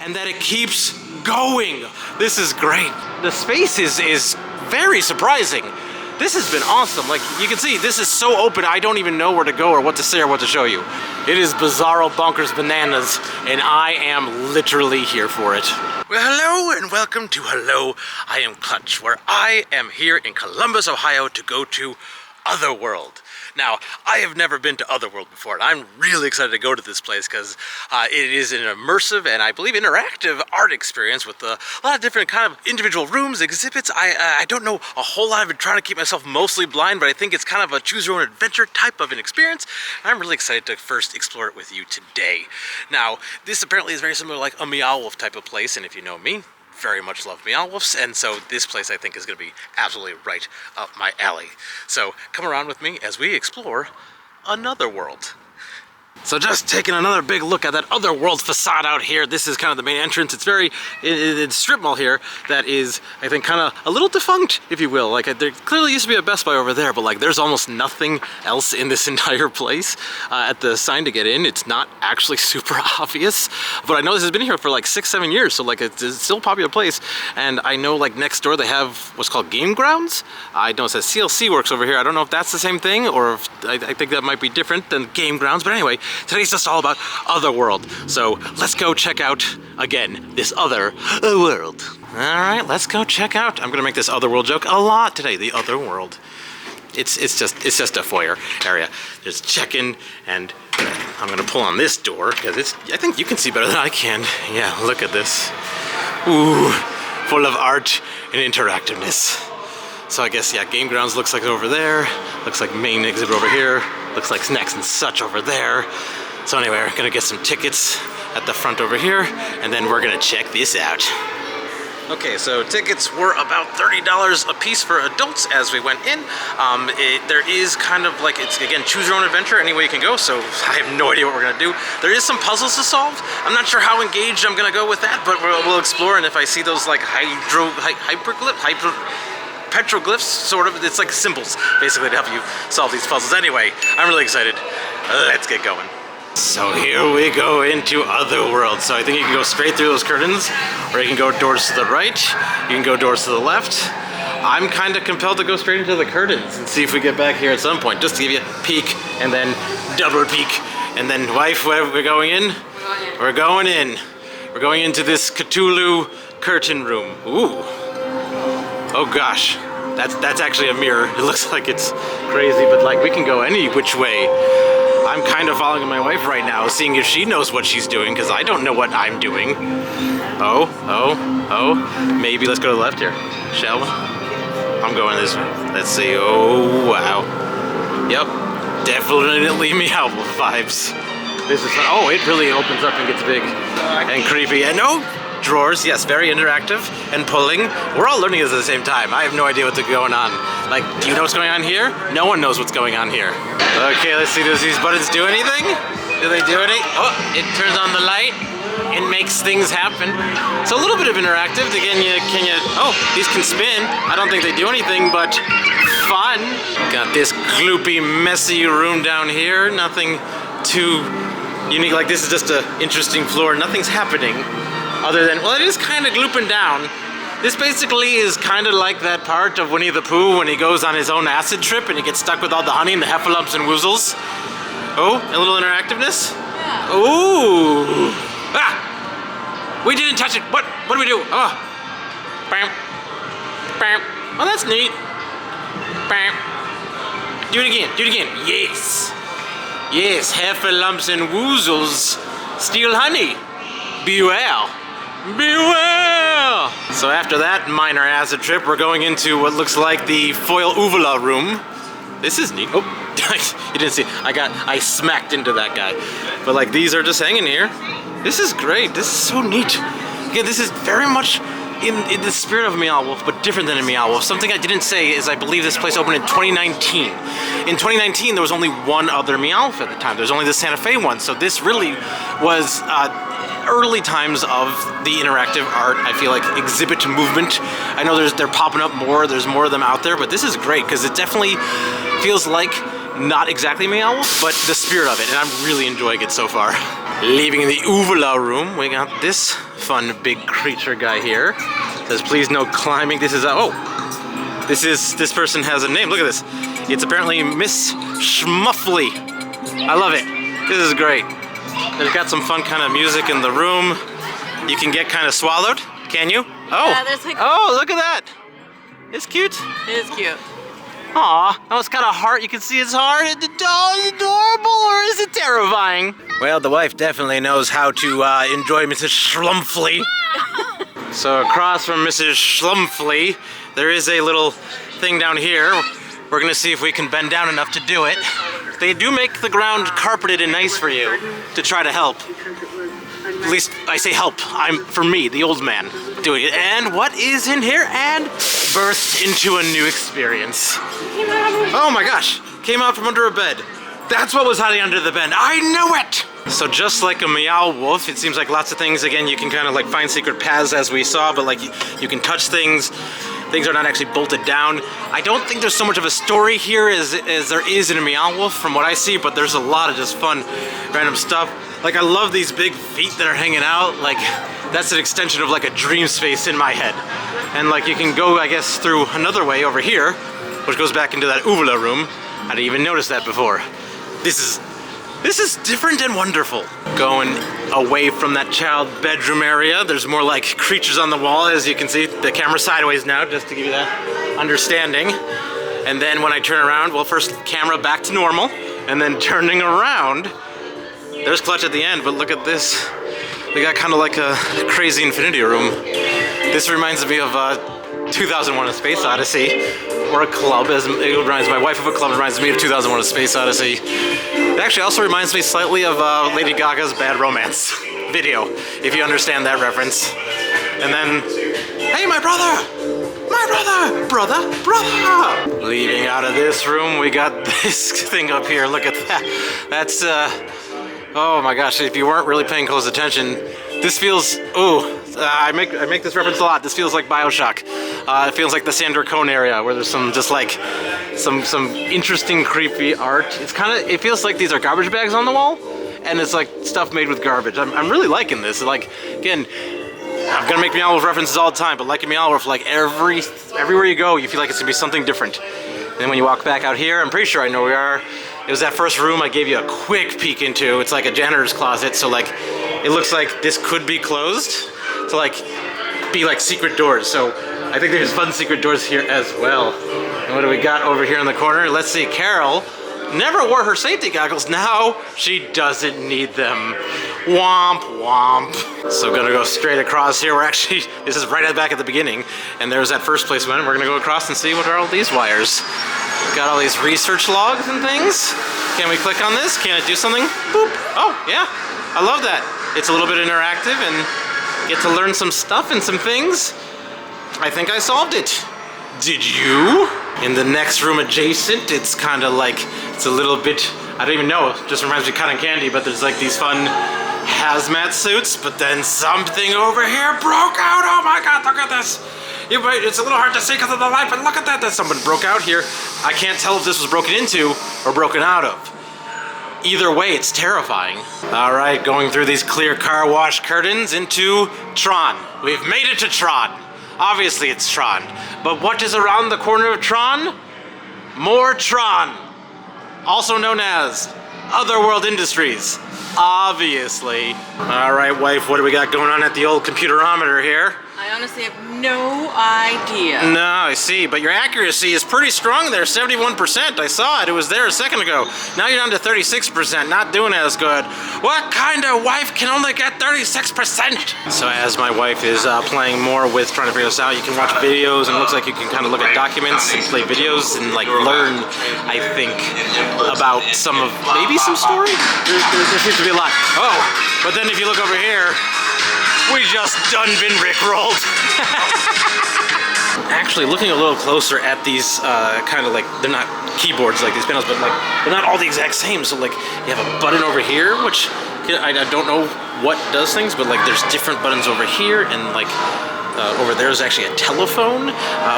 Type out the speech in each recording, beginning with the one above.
and that it keeps going. This is great. The space is very surprising. This has been awesome. Like, you can see, this is so open, I don't even know where to go or what to say or what to show you. It is bizarro bonkers bananas, and I am literally here for it. Well, hello and welcome to Hello, I Am Clutch, where I am here in Columbus, Ohio to go to Otherworld. Now, I have never been to Otherworld before, and I'm really excited to go to this place because it is an immersive and I believe interactive art experience with a lot of different kind of individual rooms, exhibits. I don't know a whole lot. I've been trying to keep myself mostly blind, but I think it's kind of a choose your own adventure type of an experience. And I'm really excited to first explore it with you today. Now, this apparently is very similar to like a Meow Wolf type of place, and if you know me, very much love Meow Wolves, and so this place I think is going to be absolutely right up my alley. So come around with me as we explore another world. So just taking another big look at that Otherworld facade out here. This is kind of the main entrance. It's very, it's strip mall here that is, I think, kind of a little defunct, if you will. Like, there clearly used to be a Best Buy over there, but like there's almost nothing else in this entire place. At the sign to get in, it's not actually super obvious, but I know this has been here for like 6-7 years, so like it's still a popular place. And I know like next door they have what's called Game Grounds. I know it says CLC Works over here. I don't know if that's the same thing or if I think that might be different than Game Grounds, but anyway, today's just all about Otherworld. So let's go check out, again, this other world. All right, let's go check out. I'm gonna make this Otherworld joke a lot today, the Otherworld. It's just a foyer area. Just check-in, and I'm gonna pull on this door because I think you can see better than I can. Yeah, look at this. Ooh, full of art and interactiveness. So I guess, yeah, Game Grounds looks like over there. Looks like main exhibit over here. Looks like Snacks and Such over there. So anyway, we're gonna get some tickets at the front over here, and then we're gonna check this out. Okay, so tickets were about $30 a piece for adults as we went in. There is kind of like, it's again, choose your own adventure, any way you can go, so I have no idea what we're gonna do. There is some puzzles to solve. I'm not sure how engaged I'm gonna go with that, but we'll explore, and if I see those like petroglyphs, sort of, it's like symbols, basically, to help you solve these puzzles. Anyway, I'm really excited. Let's get going. So here we go into Otherworld. So I think you can go straight through those curtains, or you can go doors to the right, you can go doors to the left. I'm kind of compelled to go straight into the curtains and see if we get back here at some point, just to give you a peek, and then double peek, and then wife, we're going in? We're going in. We're going into this Cthulhu curtain room. Ooh. Oh gosh, that's actually a mirror. It looks like it's crazy, but like we can go any which way. I'm kind of following my wife right now, seeing if she knows what she's doing, because I don't know what I'm doing. Oh, maybe let's go to the left here, shall we? I'm going this way. Let's see, oh wow. Yep, definitely Meow Wolf vibes. This is, oh, it really opens up and gets big and creepy. And oh, drawers, yes, very interactive and pulling. We're all learning this at the same time. I have no idea what's going on. Like, do you know what's going on here? No one knows what's going on here. Okay, let's see, does these buttons do anything? Do they do anything? Oh, it turns on the light. It makes things happen. So a little bit of interactive. Again, oh, these can spin. I don't think they do anything, but fun. Got this gloopy, messy room down here. Nothing too unique. Like, this is just an interesting floor. Nothing's happening. Other than, well, it is kind of glooping down. This basically is kind of like that part of Winnie the Pooh when he goes on his own acid trip and he gets stuck with all the honey and the heffalumps and woozles. Oh, a little interactiveness? Yeah. Ooh. Ah! We didn't touch it. What do we do? Oh. Bam. Bam. Oh, that's neat. Bam. Do it again. Do it again. Yes. Yes, heffalumps and woozles steal honey. Beware. Beware! So after that minor acid trip, we're going into what looks like the foil uvula room. This is neat. Oh, you didn't see. I smacked into that guy. But like, these are just hanging here. This is great. This is so neat. Again, this is very much in the spirit of Meow Wolf, but different than a Meow Wolf. Something I didn't say is I believe this place opened in 2019. In 2019, there was only one other Meow Wolf at the time. There was only the Santa Fe one. So this really was early times of the interactive art, I feel like, exhibit movement. I know they're popping up more, there's more of them out there, but this is great because it definitely feels like not exactly Meow Wolf, but the spirit of it, and I'm really enjoying it so far. Leaving the Uvula room, we got this fun big creature guy here. Says, please no climbing. This is this person has a name. Look at this. It's apparently Miss Schmuffly. I love it. This is great. They've got some fun kind of music in the room. You can get kind of swallowed, can you? Oh, yeah, there's like... Oh, look at that. It's cute. It is cute. Aw, oh, it's got a heart. You can see its heart. It's adorable, or is it terrifying? Well, the wife definitely knows how to enjoy Mrs. Schlumpfly. So across from Mrs. Schlumpfly, there is a little thing down here. We're gonna see if we can bend down enough to do it. They do make the ground carpeted and nice for you to try to help. At least I say help. For me, the old man, doing it. And what is in here? And birthed into a new experience. Oh my gosh, came out from under a bed. That's what was hiding under the bed. I knew it! So just like a Meow Wolf, it seems like lots of things, again, you can kind of like find secret paths as we saw, but like you can touch things. Things are not actually bolted down. I don't think there's so much of a story here as there is in a Meow Wolf from what I see, but there's a lot of just fun, random stuff. Like I love these big feet that are hanging out. Like that's an extension of like a dream space in my head. And like you can go, I guess, through another way over here, which goes back into that Uvula room. I didn't even notice that before. This is different and wonderful. Going away from that child bedroom area, there's more like creatures on the wall, as you can see. The camera's sideways now, just to give you that understanding. And then when I turn around, well, first camera back to normal, and then turning around, there's Clutch at the end, but look at this. We got kind of like a crazy infinity room. This reminds me of 2001: A Space Odyssey, or a club, as it reminds my wife of a club. It reminds me of 2001: A Space Odyssey. It actually also reminds me slightly of Lady Gaga's Bad Romance video, if you understand that reference. And then, hey, my brother! Brother! Leaving out of this room, we got this thing up here. Look at that. That's, oh my gosh, if you weren't really paying close attention, this feels, I make this reference a lot. This feels like BioShock. It feels like the Sandra Cone area, where there's some just like some interesting, creepy art. It feels like these are garbage bags on the wall, and it's like stuff made with garbage. I'm really liking this. Like, again, I'm gonna make Meow Wolf references all the time, but like in Meow Wolf, like everywhere you go, you feel like it's gonna be something different. And then when you walk back out here, I'm pretty sure I know where we are. It was that first room I gave you a quick peek into. It's like a janitor's closet, so like it looks like this could be closed to like be like secret doors. So I think there's fun secret doors here as well. And what do we got over here in the corner? Let's see, Carol never wore her safety goggles. Now she doesn't need them. Womp womp. So gonna go straight across here. This is right back at the beginning, and there's that first place we went. We're gonna go across and see what are all these wires. Got all these research logs and things. Can we click on this? Can it do something? Boop. Oh, yeah. I love that. It's a little bit interactive and get to learn some stuff and some things. I think I solved it. Did you? In the next room adjacent, it's kind of like, it's a little bit, I don't even know, it just reminds me of cotton candy, but there's like these fun hazmat suits, but then something over here broke out. Oh my God, look at this. It's a little hard to see because of the light, but look at that. That someone broke out here. I can't tell if this was broken into or broken out of. Either way, it's terrifying. All right, going through these clear car wash curtains into Tron. We've made it to Tron. Obviously it's Tron. But what is around the corner of Tron? More Tron. Also known as Otherworld Industries. Obviously. All right, wife, what do we got going on at the old computerometer here? I honestly have no idea. No, I see, but your accuracy is pretty strong there, 71%. I saw it, it was there a second ago. Now you're down to 36%, not doing as good. What kind of wife can only get 36%? So as my wife is playing more with trying to figure this out, you can watch videos, and it looks like you can kind of look at documents and play videos and like learn, I think, about maybe some story? There seems to be a lot. Oh, but then if you look over here, we just done been rickrolled. Actually, looking a little closer at these kind of like, they're not keyboards like these panels, but like they're not all the exact same. So like you have a button over here, which I don't know what does things, but like there's different buttons over here, and like over there is actually a telephone,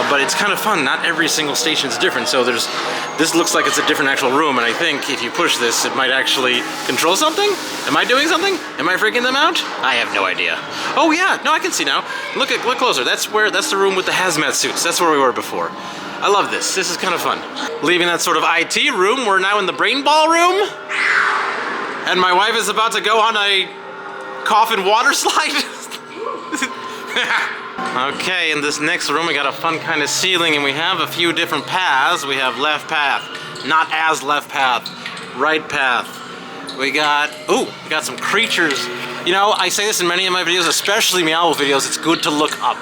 but it's kind of fun. Not every single station is different, so this looks like it's a different actual room, and I think if you push this, it might actually control something? Am I doing something? Am I freaking them out? I have no idea. Oh yeah, no, I can see now. Look closer. That's the room with the hazmat suits. That's where we were before. I love this. This is kind of fun. Leaving that sort of IT room, we're now in the brain ball room. And my wife is about to go on a coffin water slide. Okay, in this next room we got a fun kind of ceiling, and we have a few different paths. We have left path, not as left path, right path. We got some creatures. You know, I say this in many of my videos, especially Meow Wolf videos, it's good to look up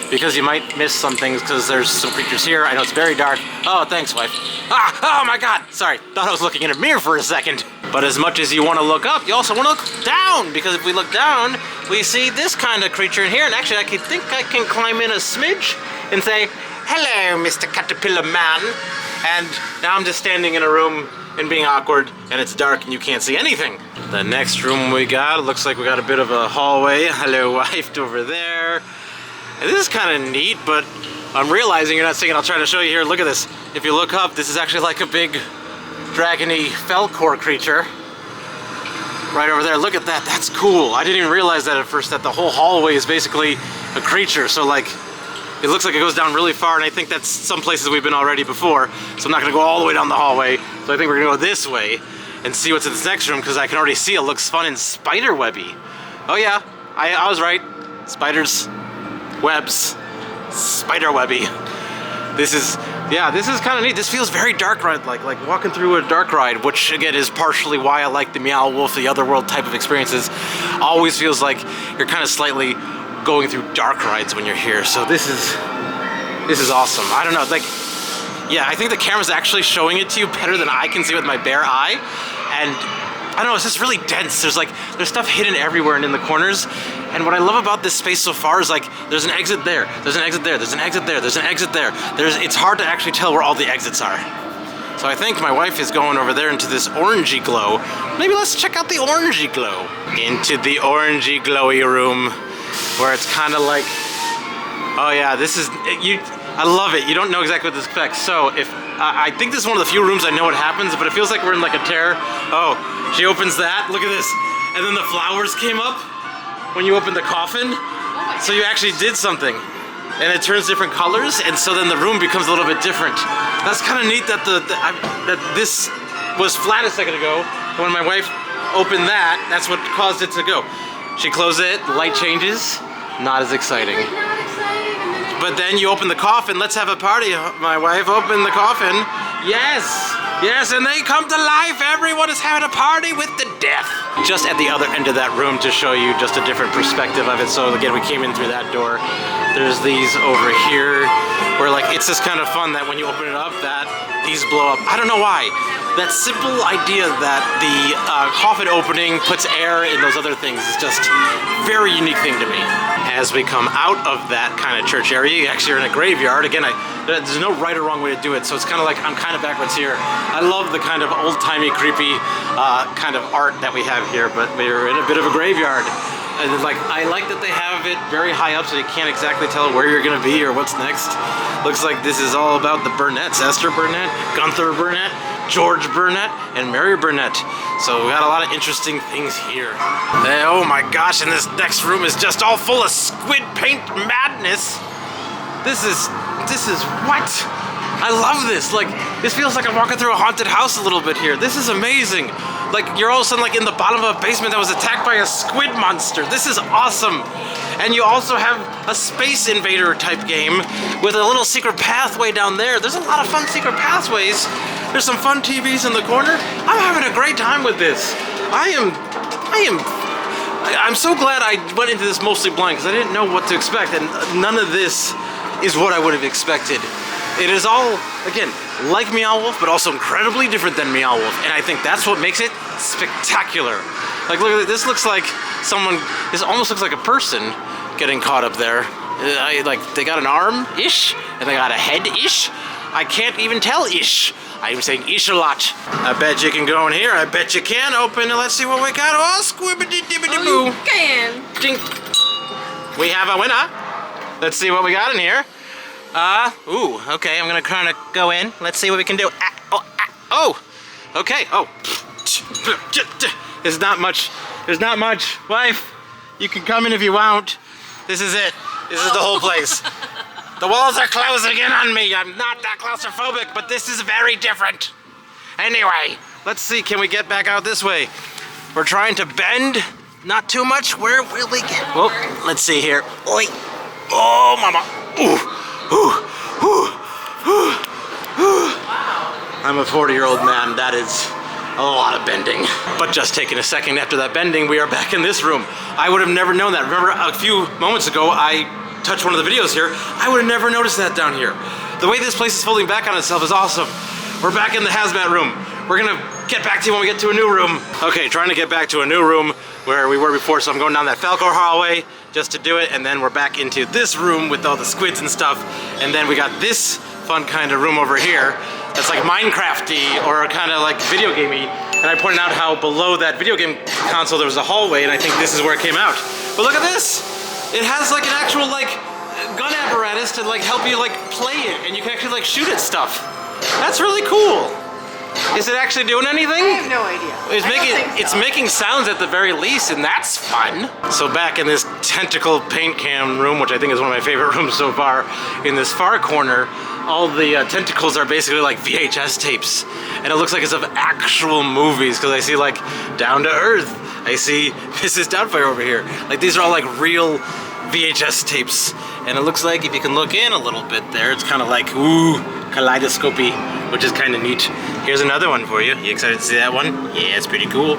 because you might miss some things because there's some creatures here. I know it's very dark. Oh, thanks, wife. Oh my God, sorry. Thought I was looking in a mirror for a second. But as much as you want to look up, you also want to look down, because if we look down, we see this kind of creature in here, and actually I think I can climb in a smidge and say, hello, Mr. Caterpillar Man. And now I'm just standing in a room and being awkward, and it's dark and you can't see anything. The next room we got, it looks like we got a bit of a hallway. Hello, wife, over there. And this is kind of neat, but I'm realizing you're not seeing it. I'll try to show you here. Look at this. If you look up, this is actually like a big dragony Felcore creature right over there. Look at that. That's cool. I didn't even realize that at first, that the whole hallway is basically a creature. So like, it looks like it goes down really far, and I think that's some places we've been already before. So I'm not gonna go all the way down the hallway. So I think we're gonna go this way and see what's in this next room, because I can already see it looks fun and spider webby. Oh yeah, I was right. Spiders, webs, spider webby. This is kind of neat. This feels very dark ride like walking through a dark ride, which again is partially why I like the Meow Wolf, the Otherworld type of experiences. Always feels like you're kind of slightly going through dark rides when you're here. So this is awesome. I don't know, like, yeah, I think the camera's actually showing it to you better than I can see with my bare eye. And I don't know, it's just really dense. There's stuff hidden everywhere and in the corners. And what I love about this space so far is like, there's an exit there, there's an exit there, there's an exit there, there's an exit there. It's hard to actually tell where all the exits are. So I think my wife is going over there into this orangey glow. Maybe let's check out the orangey glow. Into the orangey glowy room, where it's kind of like, oh yeah, I love it. You don't know exactly what this expects. So I think this is one of the few rooms I know what happens, but it feels like we're in like a terror. Oh, she opens that, look at this. And then the flowers came up when you opened the coffin. So you actually did something. And it turns different colors, and so then the room becomes a little bit different. That's kind of neat that that this was flat a second ago, and when my wife opened that, that's what caused it to go. She closed it, the light changes, not as exciting. But then you open the coffin, let's have a party. My wife opened the coffin. Yes, yes, and they come to life. Everyone is having a party with the death. Just at the other end of that room to show you just a different perspective of it. So again, we came in through that door. There's these over here where like, it's just kind of fun that when you open it up, that these blow up. I don't know why. That simple idea that the coffin opening puts air in those other things is just a very unique thing to me. As we come out of that kind of church area, you actually are in a graveyard. Again, there's no right or wrong way to do it, so it's kind of like I'm kind of backwards here. I love the kind of old-timey, creepy kind of art that we have here, but we're in a bit of a graveyard. And like, I like that they have it very high up so you can't exactly tell where you're gonna be or what's next. Looks like this is all about the Burnetts. Esther Burnett, Gunther Burnett, George Burnett, and Mary Burnett. So we got a lot of interesting things here. Oh my gosh, and this next room is just all full of squid paint madness. This is what? I love this. Like, this feels like I'm walking through a haunted house a little bit here. This is amazing. Like, you're all of a sudden like in the bottom of a basement that was attacked by a squid monster. This is awesome. And you also have a Space Invader type game with a little secret pathway down there. There's a lot of fun secret pathways. There's some fun TVs in the corner. I'm having a great time with this. I'm so glad I went into this mostly blind because I didn't know what to expect, and none of this is what I would have expected. It is all, again, like Meow Wolf, but also incredibly different than Meow Wolf, and I think that's what makes it spectacular. Like, look at this. Looks like this almost looks like a person getting caught up there. Like, they got an arm-ish, and they got a head-ish. I can't even tell-ish. I'm saying ish a lot. I bet you can go in here. I bet you can open it. Let's see what we got. Oh, squibbity-dibbity-boo. You can. Ding. We have a winner. Let's see what we got in here. Ooh, okay, I'm gonna kind of go in. Let's see what we can do. Okay, There's not much. Wife, you can come in if you want. This is it. This is the whole place. The walls are closing in on me. I'm not that claustrophobic, but this is very different. Anyway, let's see, can we get back out this way? We're trying to bend, not too much. Where will we get? Oh, let's see here. Oi. Oh, mama. Wow. I'm a 40-year-old man. That is a lot of bending. But just taking a second after that bending, we are back in this room. I would have never known that. Remember a few moments ago, I touched one of the videos here. I would have never noticed that down here. The way this place is folding back on itself is awesome. We're back in the hazmat room. We're gonna get back to you when we get to a new room. Okay, trying to get back to a new room where we were before, so I'm going down that Falcor hallway just to do it, and then we're back into this room with all the squids and stuff, and then we got this fun kind of room over here that's like Minecraft-y or kind of like video gamey, and I pointed out how below that video game console there was a hallway, and I think this is where it came out. But look at this! It has like an actual like gun apparatus to like help you like play it, and you can actually like shoot at stuff. That's really cool. Is it actually doing anything? I have no idea. It's making sounds at the very least, and that's fun. So back in this tentacle paint can room, which I think is one of my favorite rooms so far, in this far corner, all the tentacles are basically like VHS tapes. And it looks like it's of actual movies, because I see like Down to Earth. I see Mrs. Doubtfire over here. Like these are all like real VHS tapes. And it looks like if you can look in a little bit there, it's kind of like, ooh, kaleidoscopy, which is kind of neat. Here's another one for you. You excited to see that one? Yeah, it's pretty cool.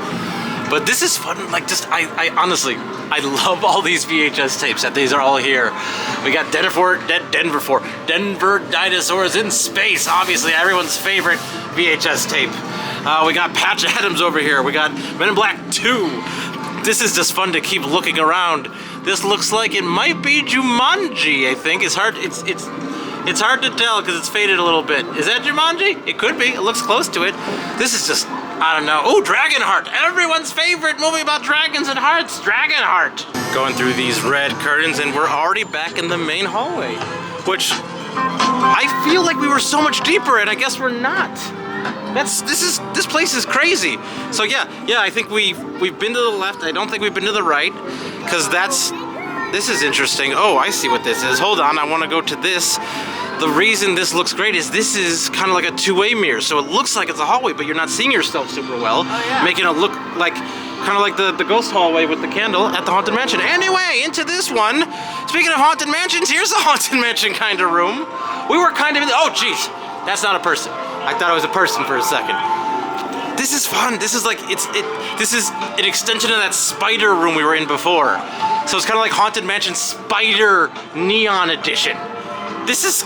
But this is fun, like just, I honestly, I love all these VHS tapes that these are all here. We got Denver Dinosaurs in Space, obviously everyone's favorite VHS tape. We got Patch Adams over here. We got Men in Black 2. This is just fun to keep looking around. This looks like it might be Jumanji, I think. It's hard to tell because it's faded a little bit. Is that Jumanji? It could be. It looks close to it. This is just, I don't know. Oh, Dragonheart. Everyone's favorite movie about dragons and hearts. Dragonheart. Going through these red curtains and we're already back in the main hallway, which I feel like we were so much deeper and I guess we're not. This place is crazy. So yeah, I think we've been to the left. I don't think we've been to the right, because this is interesting. Oh, I see what this is. Hold on, I want to go to this. The reason this looks great is this is kind of like a two-way mirror, so it looks like it's a hallway, but you're not seeing yourself super well, making it look like kind of like the ghost hallway with the candle at the Haunted Mansion. Anyway, into this one. Speaking of Haunted Mansions, here's a Haunted Mansion kind of room. We were kind of in oh, jeez, that's not a person. I thought it was a person for a second. This is fun. This is like, this is an extension of that spider room we were in before. So it's kind of like Haunted Mansion Spider Neon Edition. This is,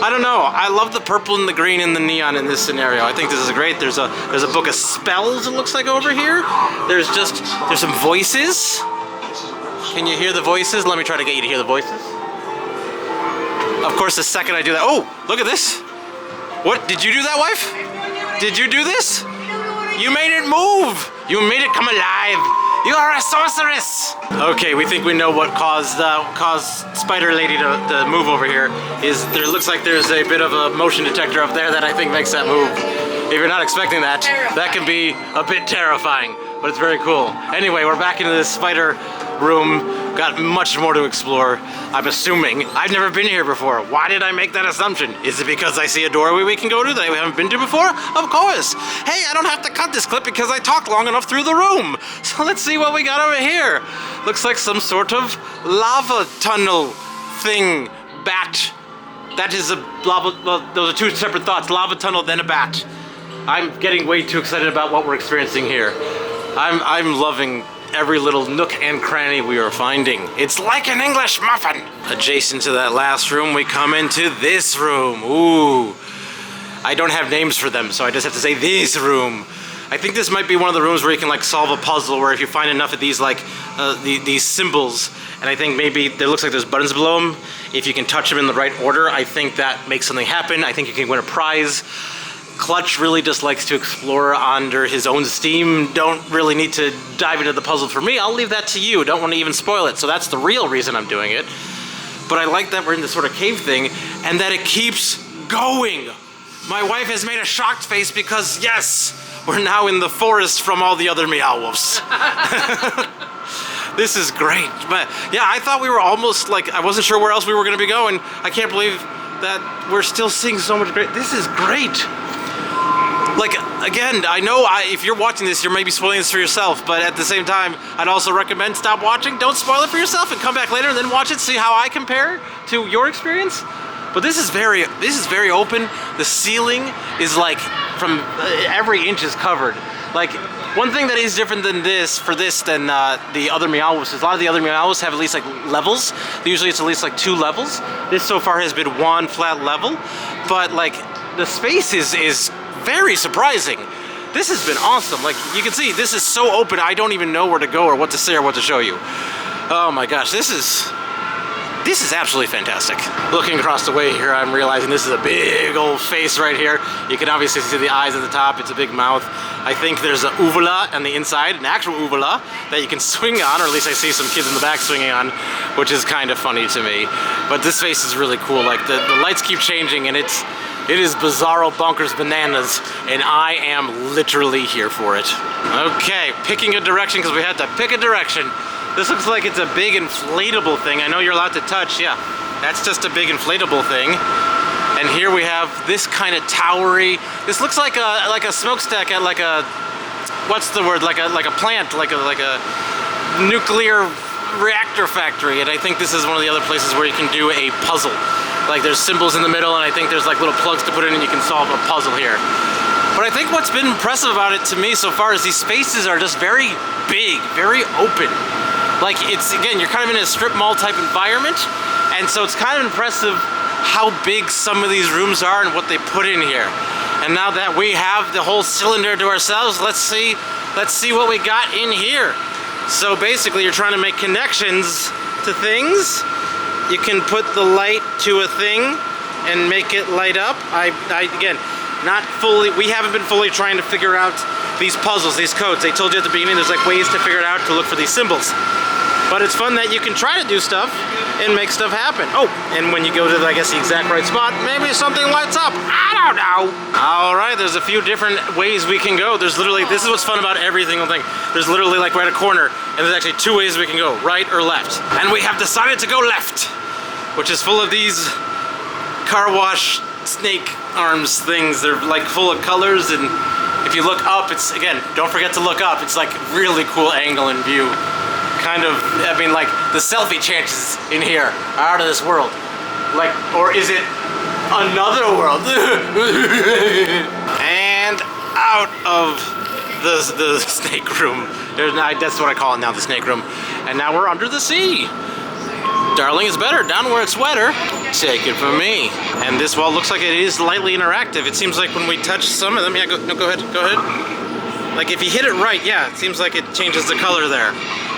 I don't know. I love the purple and the green and the neon in this scenario. I think this is great. There's a book of spells, it looks like, over here. There's some voices. Can you hear the voices? Let me try to get you to hear the voices. Of course, the second I do that, oh, look at this. What, did you do that, wife? Did you do this? You made it move. You made it come alive. You are a sorceress. Okay, we think we know what caused Spider Lady to move over here. There looks like there's a bit of a motion detector up there that I think makes that move. If you're not expecting that, that can be a bit terrifying, but it's very cool. Anyway, we're back into this spider room. Got much more to explore, I'm assuming. I've never been here before. Why did I make that assumption? Is it because I see a doorway we can go to that we haven't been to before? Of course. Hey, I don't have to cut this clip because I talked long enough through the room. So let's see what we got over here. Looks like some sort of lava tunnel thing. Bat. That is a lava, well, those are two separate thoughts. Lava tunnel, then a bat. I'm getting way too excited about what we're experiencing here. I'm loving every little nook and cranny we are finding. It's like an English muffin. Adjacent to that last room, we come into this room. Ooh. I don't have names for them, so I just have to say this room. I think this might be one of the rooms where you can like solve a puzzle, where if you find enough of these like these symbols, and I think maybe there looks like there's buttons below them. If you can touch them in the right order, I think that makes something happen. I think you can win a prize. Clutch really just likes to explore under his own steam. Don't really need to dive into the puzzle for me. I'll leave that to you. Don't want to even spoil it. So that's the real reason I'm doing it. but I like that we're in this sort of cave thing and that it keeps going. My wife has made a shocked face because yes, we're now in the forest from all the other Meow Wolves. This is great. But yeah, I thought we were almost like, I wasn't sure where else we were gonna be going. I can't believe that we're still seeing so much great. This is great. Like, again, I know if you're watching this, you're maybe spoiling this for yourself, but at the same time, I'd also recommend stop watching, don't spoil it for yourself, and come back later and then watch it, see how I compare to your experience. But this is very open. The ceiling is like, from every inch is covered. Like, one thing that is different than this, than the other Meow Wolves, is a lot of the other Meow Wolves have at least like levels. Usually it's at least like 2 levels. This so far has been 1 flat level, but like, the space is very surprising. This has been awesome. Like, you can see, this is so open, I don't even know where to go or what to say or what to show you. Oh my gosh, this is absolutely fantastic. Looking across the way here, I'm realizing this is a big old face right here. You can obviously see the eyes at the top, it's a big mouth. I think there's an uvula on the inside, an actual uvula that you can swing on, or at least I see some kids in the back swinging on, which is kind of funny to me. But this face is really cool. Like, the lights keep changing and it is bizarro bonkers bananas, and I am literally here for it. Okay, picking a direction because we had to pick a direction. This looks like it's a big inflatable thing. I know you're allowed to touch, yeah. That's just a big inflatable thing. And here we have this kind of towery. This looks like a smokestack at like a, what's the word? Like a plant, like a nuclear reactor factory. And I think this is one of the other places where you can do a puzzle. Like, there's symbols in the middle, and I think there's like little plugs to put in, and you can solve a puzzle here. But I think what's been impressive about it to me so far is these spaces are just very big, very open. Like, it's, again, you're kind of in a strip mall type environment, and so it's kind of impressive how big some of these rooms are and what they put in here. And now that we have the whole cylinder to ourselves, let's see what we got in here. So basically, you're trying to make connections to things. You can put the light to a thing and make it light up. Again, we haven't been fully trying to figure out these puzzles, these codes. They told you at the beginning there's like ways to figure it out to look for these symbols. But it's fun that you can try to do stuff and make stuff happen. Oh, and when you go to, I guess, the exact right spot, maybe something lights up. I don't know. All right, there's a few different ways we can go. There's literally, this is what's fun about every single thing. There's literally like right a corner, and there's actually 2 ways we can go, right or left. And we have decided to go left, which is full of these car wash snake arms things. They're like full of colors, and if you look up, it's, again, don't forget to look up. It's like really cool angle and view. Kind of, I mean, like, the selfie chances in here are out of this world. Like, or is it another world? And out of the snake room. That's what I call it now, the snake room. And now we're under the sea. Darling is better down where it's wetter. Take it from me. And this wall looks like it is lightly interactive. It seems like when we touch some of them, yeah, go ahead. Like, if you hit it right, yeah, it seems like it changes the color there.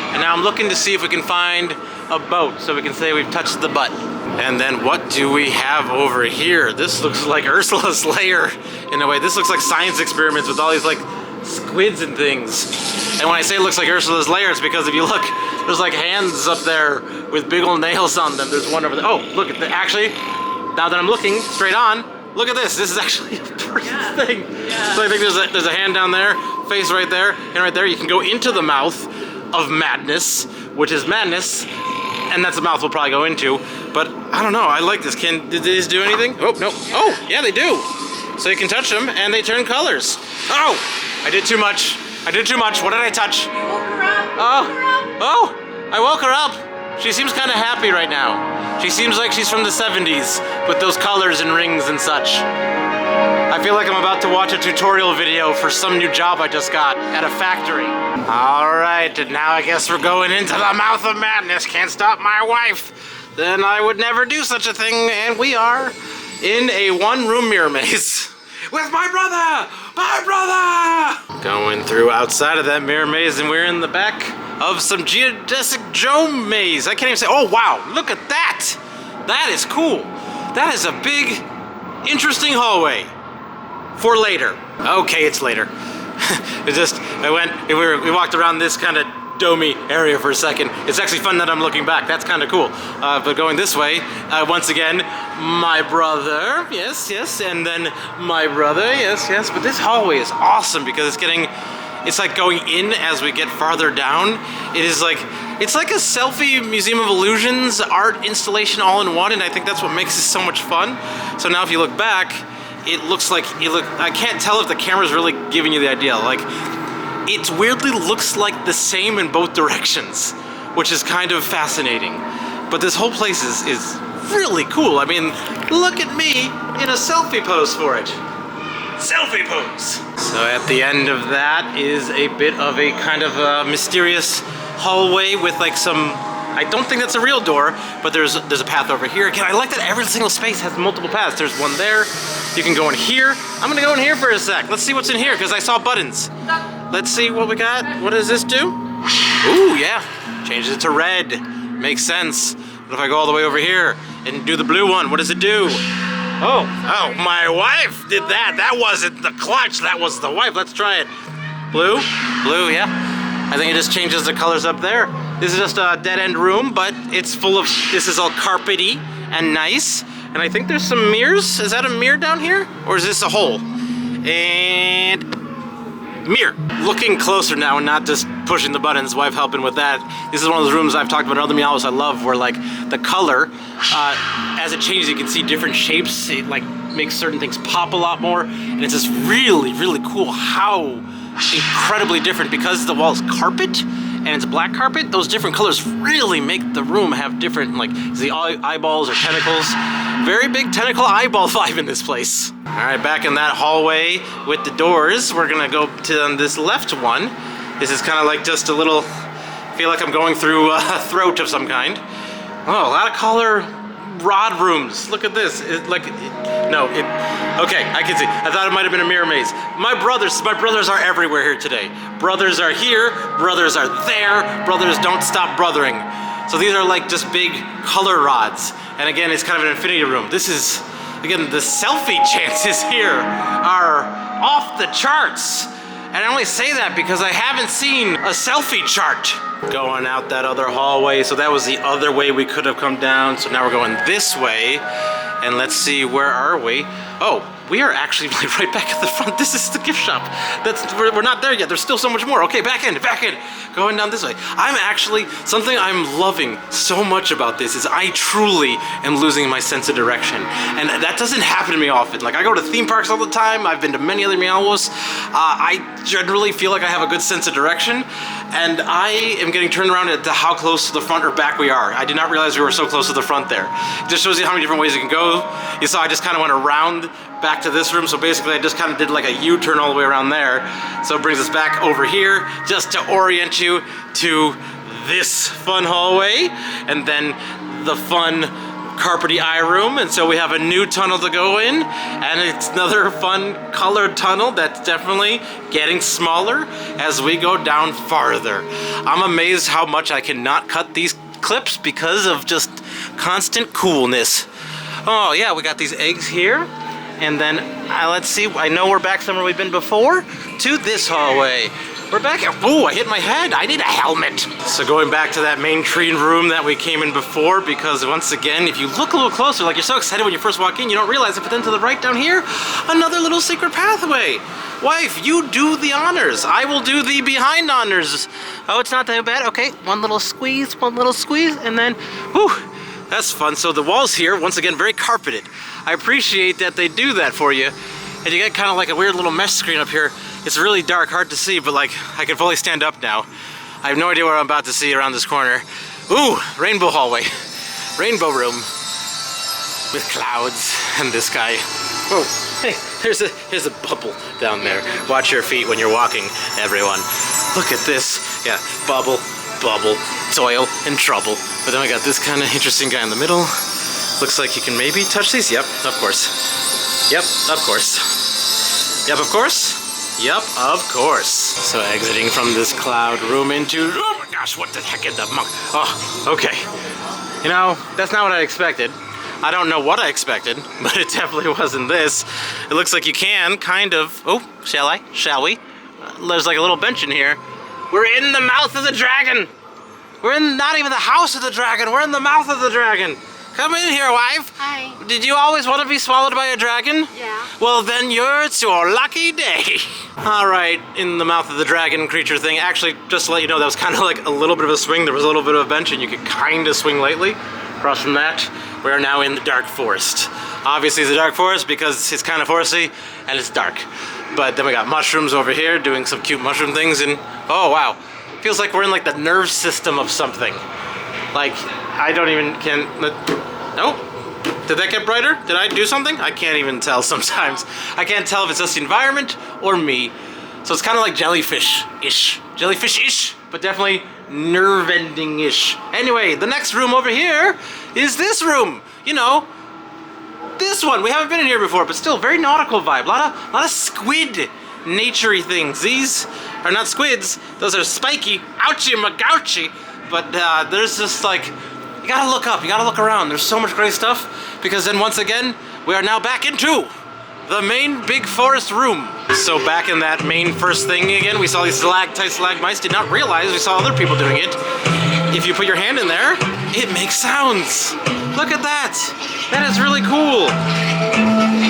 And now I'm looking to see if we can find a boat so we can say we've touched the butt. And then what do we have over here? This looks like Ursula's lair in a way. This looks like science experiments with all these like squids and things. And when I say it looks like Ursula's lair, it's because if you look, there's like hands up there with big old nails on them. There's one over there. Oh, look at that. Actually, now that I'm looking straight on, look at this. This is actually a person's thing. Yeah. So I think there's a hand down there, face right there, and right there. You can go into the mouth of madness, which is madness, and that's the mouth we'll probably go into. But I don't know, I like this. Did these do anything? Oh, no. Oh, yeah, they do. So you can touch them and they turn colors. Oh, I did too much. What did I touch? You woke her up. Oh, I woke her up. She seems kind of happy right now. She seems like she's from the 70s with those colors and rings and such. I feel like I'm about to watch a tutorial video for some new job I just got at a factory. All right, and now I guess we're going into the mouth of madness. Can't stop my wife. Then I would never do such a thing, and we are in a one-room mirror maze with my brother! My brother! Going through outside of that mirror maze, and we're in the back of some geodesic dome maze. I can't even say, oh wow, look at that! That is cool. That is a big, interesting hallway. For later. Okay, it's later. We walked around this kind of domey area for a second. It's actually fun that I'm looking back. That's kind of cool. But going this way, once again, my brother, yes, and then my brother, yes. But this hallway is awesome because it's like going in as we get farther down. It's like a selfie museum of illusions art installation all in one, and I think that's what makes this so much fun. So now if you look back, it looks like I can't tell if the camera's really giving you the idea. Like, it weirdly looks like the same in both directions, which is kind of fascinating. But this whole place is really cool. I mean, look at me in a selfie pose for it. Selfie pose. So at the end of that is a bit of a kind of a mysterious hallway with like some, I don't think that's a real door, but there's a path over here. Again, I like that every single space has multiple paths. There's one there. You can go in here. I'm gonna go in here for a sec. Let's see what's in here, because I saw buttons. Let's see what we got. What does this do? Ooh, yeah. Changes it to red. Makes sense. What if I go all the way over here and do the blue one? What does it do? Oh, my wife did that. That wasn't the clutch, that was the wife. Let's try it. Blue, yeah. I think it just changes the colors up there. This is just a dead-end room, but it's full of, this is all carpety and nice. And I think there's some mirrors. Is that a mirror down here? Or is this a hole? And mirror. Looking closer now and not just pushing the buttons, wife helping with that. This is one of those rooms I've talked about in other Meow Wolves I love, where like the color, as it changes, you can see different shapes. It like makes certain things pop a lot more. And it's just really, really cool how incredibly different, because the wall's carpet and it's black carpet. Those different colors really make the room have different, like the eyeballs or tentacles. Very big tentacle eyeball vibe in this place. All right, back in that hallway with the doors, we're gonna go to this left one. This is kind of like just a little, feel like I'm going through a throat of some kind. Oh, a lot of color rod rooms. Look at this. Okay, I can see. I thought it might have been a mirror maze. My brothers are everywhere here today. Brothers are here, brothers are there, brothers don't stop brothering. So these are like just big color rods. And again, it's kind of an infinity room. This is, again, the selfie chances here are off the charts. And I only say that because I haven't seen a selfie chart. Going out that other hallway. So that was the other way we could have come down. So now we're going this way. And let's see, where are we? Oh, we are actually right back at the front. This is the gift shop. We're not there yet. There's still so much more. Okay, back in. Going down this way. Something I'm loving so much about this is I truly am losing my sense of direction. And that doesn't happen to me often. Like, I go to theme parks all the time. I've been to many other Meow Wolves. I generally feel like I have a good sense of direction. And I am getting turned around at how close to the front or back we are. I did not realize we were so close to the front there. It just shows you how many different ways you can go. You saw I just kind of went around back to this room, so basically I just kind of did like a U-turn all the way around there. So it brings us back over here just to orient you to this fun hallway and then the fun carpety eye room. And so we have a new tunnel to go in, and it's another fun colored tunnel that's definitely getting smaller as we go down farther. I'm amazed how much I cannot cut these clips because of just constant coolness. Oh yeah, we got these eggs here. And then, let's see, I know we're back somewhere we've been before, to this hallway. We're back at, ooh, I hit my head, I need a helmet. So going back to that main tree room that we came in before, because once again, if you look a little closer, like you're so excited when you first walk in, you don't realize it, but then to the right down here, another little secret pathway. Wife, you do the honors. I will do the behind honors. Oh, it's not that bad, okay, one little squeeze, and then, whew. That's fun. So the walls here, once again, very carpeted. I appreciate that they do that for you. And you get kind of like a weird little mesh screen up here. It's really dark, hard to see, but like, I can fully stand up now. I have no idea what I'm about to see around this corner. Ooh, rainbow hallway. Rainbow room. With clouds and this guy. Whoa, hey, here's a bubble down there. Watch your feet when you're walking, everyone. Look at this. Yeah, bubble, soil, and trouble. But then we got this kind of interesting guy in the middle. Looks like you can maybe touch these. Yep, of course. Yep, of course. Yep, of course. Yep, of course. So exiting from this cloud room into, oh my gosh, what the heck is that monk? Oh, okay. You know, that's not what I expected. I don't know what I expected, but it definitely wasn't this. It looks like you can kind of, oh, shall we? There's like a little bench in here. We're in the mouth of the dragon. We're in not even the house of the dragon. We're in the mouth of the dragon. Come in here, wife. Hi. Did you always want to be swallowed by a dragon? Yeah. Well, then it's your lucky day. All right, in the mouth of the dragon creature thing. Actually, just to let you know, that was kind of like a little bit of a swing. There was a little bit of a bench, and you could kind of swing lightly. Across from that, we are now in the dark forest. Obviously, it's a dark forest because it's kind of foresty and it's dark. But then we got mushrooms over here doing some cute mushroom things, and oh wow, feels like we're in like the nerve system of something. Like I don't even Nope. Did that get brighter? Did I do something? I can't even tell sometimes. I can't tell if it's just the environment or me. So it's kind of like jellyfish-ish. Jellyfish-ish, but definitely nerve-ending-ish. Anyway, the next room over here is this room. You know, this one. We haven't been in here before, but still very nautical vibe. A lot of squid nature-y things. These are not squids. Those are spiky. Ouchie magouchie. But there's just like, you gotta look up, you gotta look around. There's so much great stuff, because then once again, we are now back into the main big forest room. So back in that main first thing again, we saw these stalactites, stalagmites. Did not realize we saw other people doing it. If you put your hand in there, it makes sounds. Look at that. That is really cool.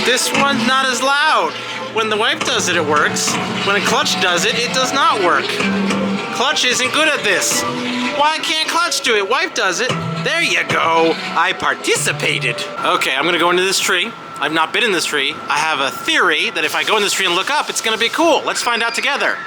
This one's not as loud. When the wife does it, it works. When a Clutch does it, it does not work. Clutch isn't good at this. Why can't Clutch do it? Wife does it. There you go. I participated. Okay, I'm gonna go into this tree. I've not been in this tree. I have a theory that if I go in this tree and look up, it's gonna be cool. Let's find out together.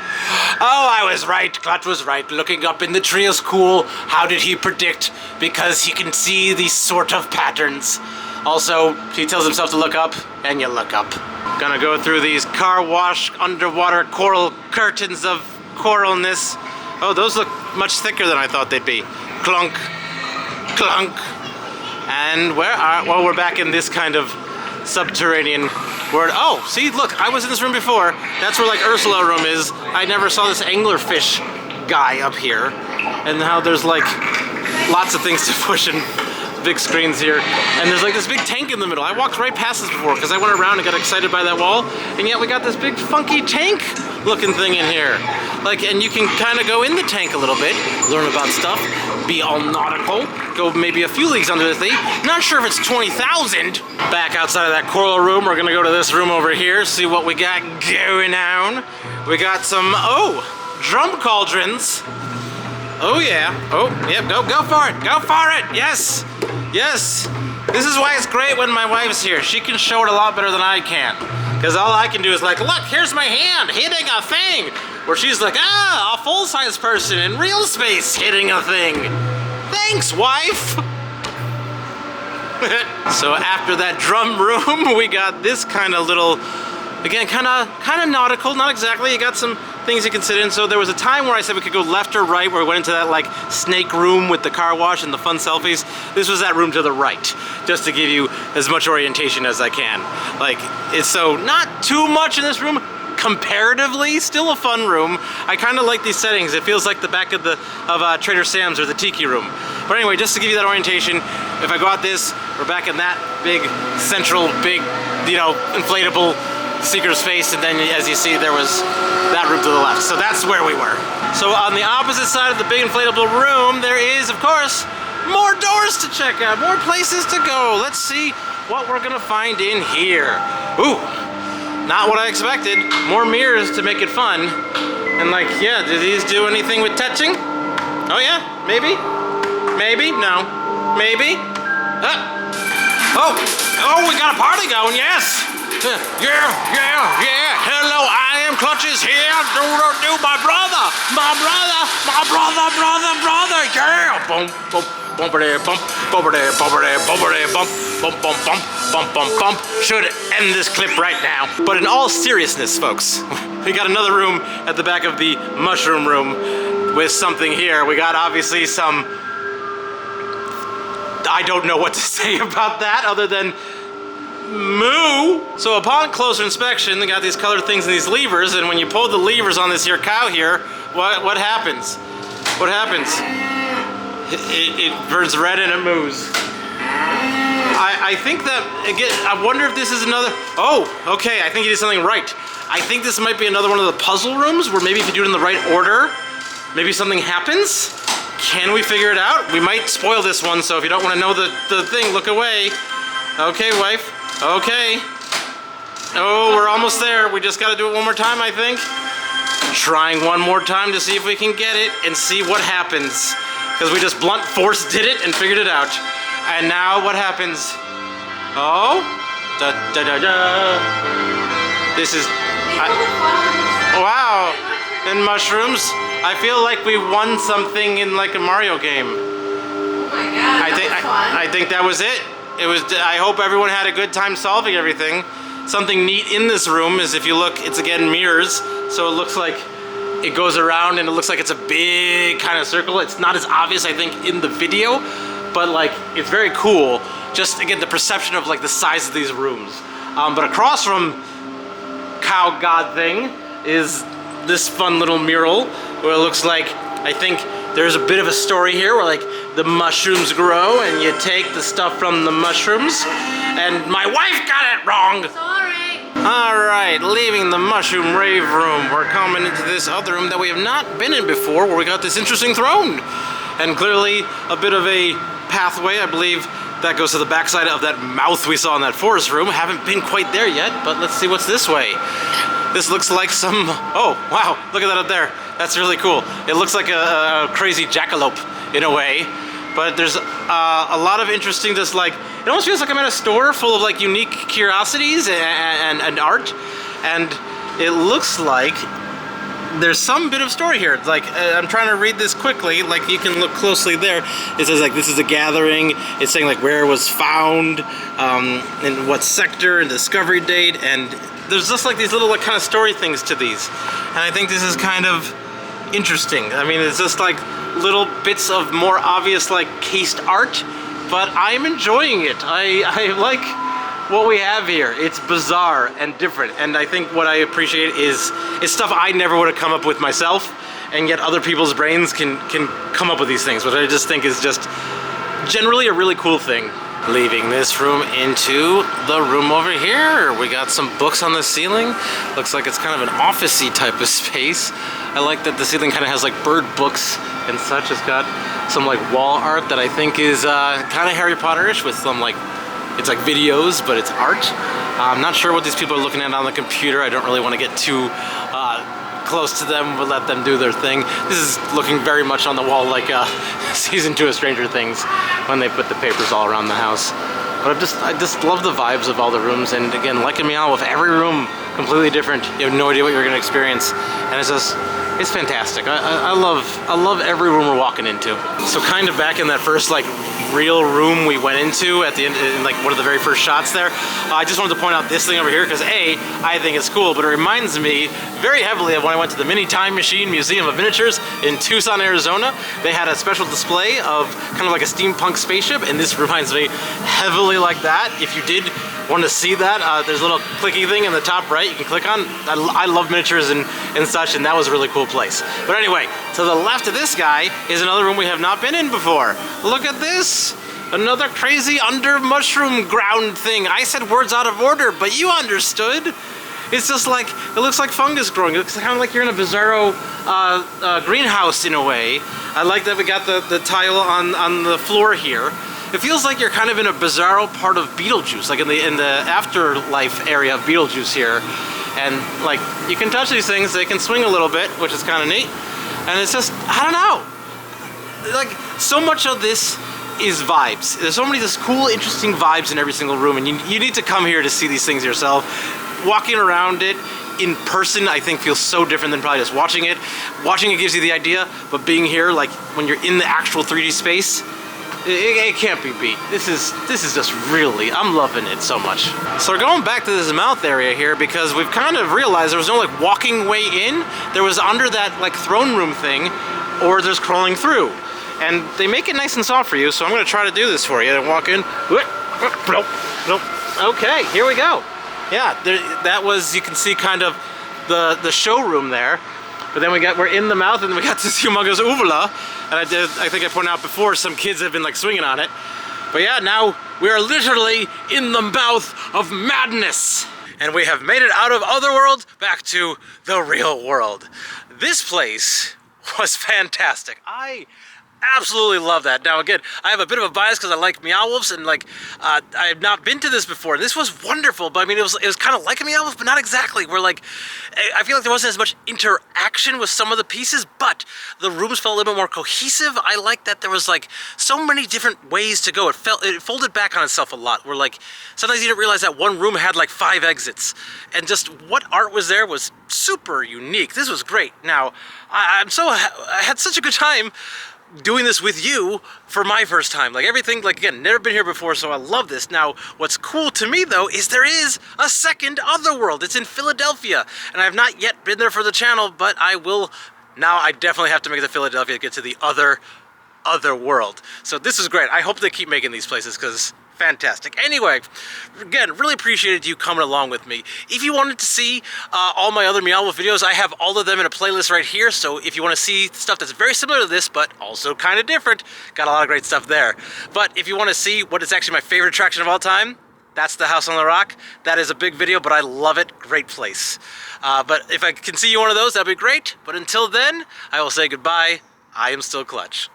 Oh, I was right. Clutch was right. Looking up in the tree is cool. How did he predict? Because he can see these sort of patterns. Also, he tells himself to look up, and you look up. Gonna go through these car wash underwater coral curtains of coralness. Oh, those look much thicker than I thought they'd be. Clunk, clunk. And well, we're back in this kind of subterranean world. Oh, see, look, I was in this room before. That's where like Ursula room is. I never saw this anglerfish guy up here. And now there's like lots of things to push and big screens here. And there's like this big tank in the middle. I walked right past this before because I went around and got excited by that wall. And yet we got this big funky tank looking thing in here. Like, and you can kind of go in the tank a little bit, learn about stuff, be all nautical, go maybe a few leagues under the sea. Not sure if it's 20,000. Back outside of that coral room, we're gonna go to this room over here, see what we got going on. We got some, drum cauldrons. Oh yeah, oh, yep, go for it, yes, yes. This is why it's great when my wife's here. She can show it a lot better than I can. Because all I can do is like, look, here's my hand hitting a thing. Where she's like, a full-size person in real space hitting a thing. Thanks, wife. So after that drum room, we got this kind of little, again, kind of nautical, not exactly. You got some things you can sit in. So there was a time where I said we could go left or right, where we went into that like snake room with the car wash and the fun selfies. This was that room to the right, just to give you as much orientation as I can. Like, it's so not too much in this room. Comparatively, still a fun room. I kind of like these settings. It feels like the back of Trader Sam's or the Tiki room. But anyway, just to give you that orientation, if I go out this, we're back in that big central, big, inflatable secret space, and then as you see, there was that room to the left. So that's where we were. So on the opposite side of the big inflatable room, there is, of course, more doors to check out, more places to go. Let's see what we're gonna find in here. Ooh. Not what I expected. More mirrors to make it fun. And like, yeah, do these do anything with touching? Oh yeah, maybe? Maybe? No. Maybe? Oh, we got a party going, yes! Yeah. Hello, I am Clutches here. Do my brother. Yeah. Boom, boom. Bump. Should end this clip right now. But in all seriousness, folks, we got another room at the back of the mushroom room with something here. We got obviously some, I don't know what to say about that other than moo. So upon closer inspection, they got these colored things and these levers, and when you pull the levers on this here cow here, what happens? What happens? It burns red and it moves. I think that, again, I wonder if this is another, okay, I think you did something right. I think this might be another one of the puzzle rooms where maybe if you do it in the right order, maybe something happens? Can we figure it out? We might spoil this one, so if you don't want to know the thing, look away. Okay, wife. Okay. Oh, we're almost there. We just gotta do it one more time, I think. Trying one more time to see if we can get it and see what happens. Because we just blunt force did it and figured it out. And now what happens? Oh? Da da da da. This is... wow. And mushrooms. I feel like we won something in like a Mario game. Oh my god, I think that was it. It was. I hope everyone had a good time solving everything. Something neat in this room is if you look, it's again mirrors. So it looks like it goes around and it looks like it's a big kind of circle. It's not as obvious, I think, in the video, but like it's very cool. Just again, the perception of like the size of these rooms. But across from Cow God thing is this fun little mural where it looks like, I think there's a bit of a story here where like the mushrooms grow and you take the stuff from the mushrooms. And my wife got it wrong. Sorry. All right, leaving the mushroom rave room, we're coming into this other room that we have not been in before, where we got this interesting throne. And clearly a bit of a pathway, I believe that goes to the backside of that mouth we saw in that forest room. Haven't been quite there yet, but let's see what's this way. This looks like some, oh wow, look at that up there. That's really cool. It looks like a crazy jackalope in a way, but there's a lot of interesting, just like, it almost feels like I'm at a store full of like unique curiosities and art, and it looks like there's some bit of story here. It's like, I'm trying to read this quickly, like you can look closely there. It says like, this is a gathering. It's saying like where it was found, in what sector, and discovery date, and there's just like these little like kind of story things to these. And I think this is kind of interesting. I mean, it's just like little bits of more obvious like cased art, but I'm enjoying it. I like what we have here. It's bizarre and different, and I think what I appreciate is it's stuff I never would have come up with myself, and yet other people's brains can come up with these things, which I just think is just generally a really cool thing. Leaving this room into the room over here. We got some books on the ceiling. Looks like it's kind of an office-y type of space. I like that the ceiling kind of has like bird books and such. It's got some like wall art that I think is kind of Harry Potter-ish with some like, it's like videos, but it's art. I'm not sure what these people are looking at on the computer. I don't really want to get too close to them. We'll let them do their thing. This is looking very much on the wall like season 2 of Stranger Things when they put the papers all around the house. But I just love the vibes of all the rooms, and again, like in Meow Wolf, every room completely different. You have no idea what you're going to experience, and it's fantastic. I love every room we're walking into. So kind of back in that first like real room we went into at the end, in like one of the very first shots there, I just wanted to point out this thing over here because A, I think it's cool, but it reminds me very heavily of when I went to the Mini Time Machine Museum of Miniatures in Tucson, Arizona. They had a special display of kind of like a steampunk spaceship, and this reminds me heavily like that. If you did want to see that, there's a little clicky thing in the top right you can click on. I love miniatures and such, and that was a really cool place. But anyway, to the left of this guy is another room we have not been in before. Look at this. Another crazy under mushroom ground thing. I said words out of order, but you understood. It's just like, it looks like fungus growing. It looks kind of like you're in a bizarro greenhouse in a way. I like that we got the tile on the floor here. It feels like you're kind of in a bizarro part of Beetlejuice, like in the afterlife area of Beetlejuice here. And like, you can touch these things, they can swing a little bit, which is kind of neat. And it's just, I don't know. Like, so much of this is vibes. There's so many just cool, interesting vibes in every single room, and you need to come here to see these things yourself. Walking around it in person, I think, feels so different than probably just watching it. Watching it gives you the idea, but being here, like when you're in the actual 3D space, it can't be beat. This is just really, I'm loving it so much. So we're going back to this mouth area here because we've kind of realized there was no like walking way in. There was under that like throne room thing, or there's crawling through. And they make it nice and soft for you, so I'm gonna try to do this for you and walk in. Okay, here we go. Yeah, that was, you can see kind of the showroom there. But then we're in the mouth, and we got this humongous uvula. And I think I pointed out before, some kids have been like swinging on it. But yeah, now we are literally in the mouth of madness. And we have made it out of Otherworld back to the real world. This place was fantastic. I absolutely love that. Now again, I have a bit of a bias because I like Meow Wolves, and like I have not been to this before. This was wonderful, but I mean it was kind of like a Meow Wolf, but not exactly. Where like I feel like there wasn't as much interaction with some of the pieces, but the rooms felt a little bit more cohesive. I like that there was like so many different ways to go. It folded back on itself a lot. Where like sometimes you didn't realize that one room had like 5 exits, and just what art was there was super unique. This was great. Now I had such a good time doing this with you for my first time. Like everything, like again, never been here before, so I love this. Now, what's cool to me though is there is a second Otherworld. It's in Philadelphia, and I have not yet been there for the channel, but I will. Now I definitely have to make it to Philadelphia to get to the Otherworld. So this is great. I hope they keep making these places because fantastic. Anyway, again, really appreciated you coming along with me. If you wanted to see all my other Meow Wolf videos, I have all of them in a playlist right here. So if you want to see stuff that's very similar to this, but also kind of different, got a lot of great stuff there. But if you want to see what is actually my favorite attraction of all time, that's the House on the Rock. That is a big video, but I love it. Great place. But if I can see you one of those, that'd be great. But until then, I will say goodbye. I am still Clutch.